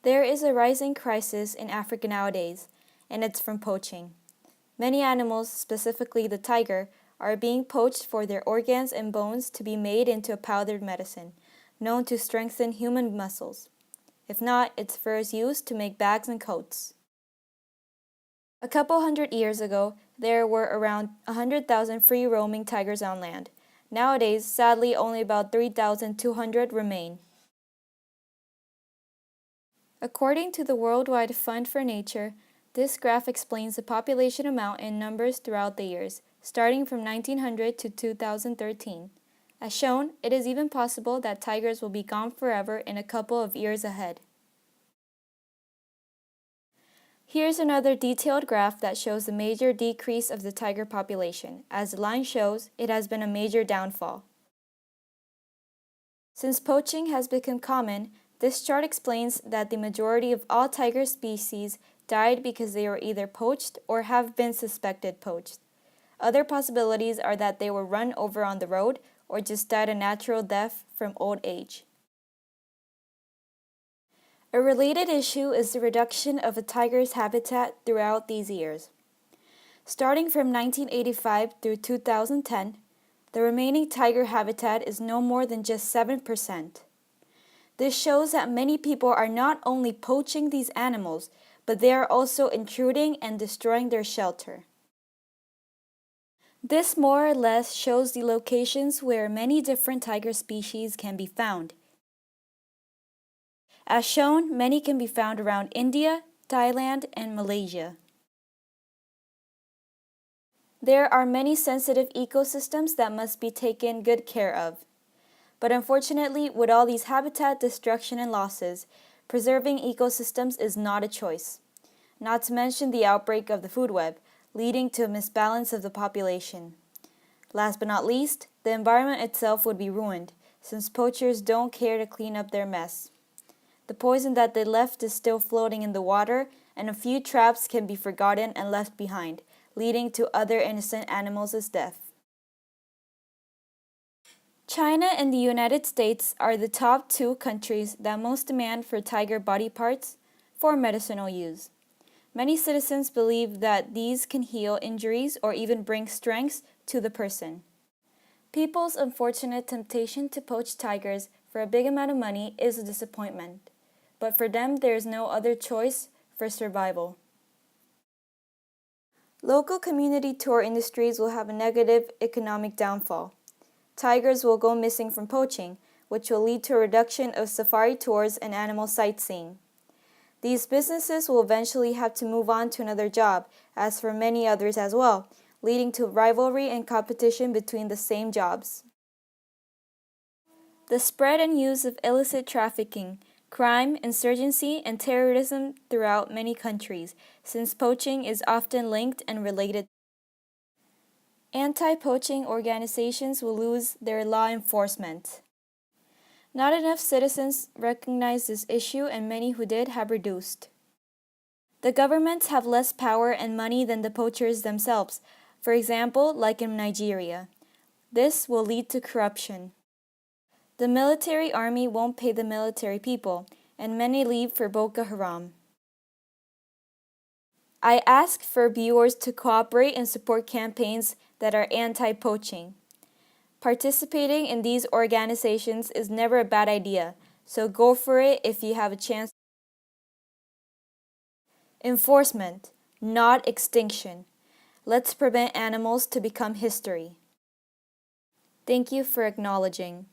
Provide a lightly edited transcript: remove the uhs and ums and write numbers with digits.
There is a rising crisis in Africa nowadays, and it's from poaching. Many animals, specifically the tiger, are being poached for their organs and bones to be made into a powdered medicine, known to strengthen human muscles. If not, its fur is used to make bags and coats. A couple hundred years ago, there were around 100,000 free-roaming tigers on land. Nowadays, sadly, only about 3,200 remain. According to the Worldwide Fund for Nature, this graph explains the population amount in numbers throughout the years, starting from 1900 to 2013. As shown, it is even possible that tigers will be gone forever in a couple of years ahead. Here's another detailed graph that shows the major decrease of the tiger population. As the line shows, it has been a major downfall. Since poaching has become common, this chart explains that the majority of all tiger species died because they were either poached or have been suspected poached. Other possibilities are that they were run over on the road or just died a natural death from old age. A related issue is the reduction of a tiger's habitat throughout these years. Starting from 1985 through 2010, the remaining tiger habitat is no more than just 7%. This shows that many people are not only poaching these animals, but they are also intruding and destroying their shelter. This more or less shows the locations where many different tiger species can be found. As shown, many can be found around India, Thailand, and Malaysia. There are many sensitive ecosystems that must be taken good care of. But unfortunately, with all these habitat destruction and losses, preserving ecosystems is not a choice. Not to mention the outbreak of the food web, leading to a misbalance of the population. Last but not least, the environment itself would be ruined, since poachers don't care to clean up their mess. The poison that they left is still floating in the water, and a few traps can be forgotten and left behind, leading to other innocent animals' death. China and the United States are the top two countries that most demand for tiger body parts for medicinal use. Many citizens believe that these can heal injuries or even bring strength to the person. People's unfortunate temptation to poach tigers for a big amount of money is a disappointment, but for them there is no other choice for survival. Local community tour industries will have a negative economic downfall. Tigers will go missing from poaching, which will lead to a reduction of safari tours and animal sightseeing. These businesses will eventually have to move on to another job, as for many others as well, leading to rivalry and competition between the same jobs. The spread and use of illicit trafficking, crime, insurgency, and terrorism throughout many countries, since poaching is often linked and related. Anti-poaching organizations will lose their law enforcement. Not enough citizens recognize this issue, and many who did have reduced. The governments have less power and money than the poachers themselves, for example, like in Nigeria. This will lead to corruption. The military army won't pay the military people, and many leave for Boko Haram. I ask for viewers to cooperate and support campaigns that are anti-poaching. Participating in these organizations is never a bad idea, so go for it if you have a chance. Enforcement, not extinction. Let's prevent animals to become history. Thank you for acknowledging.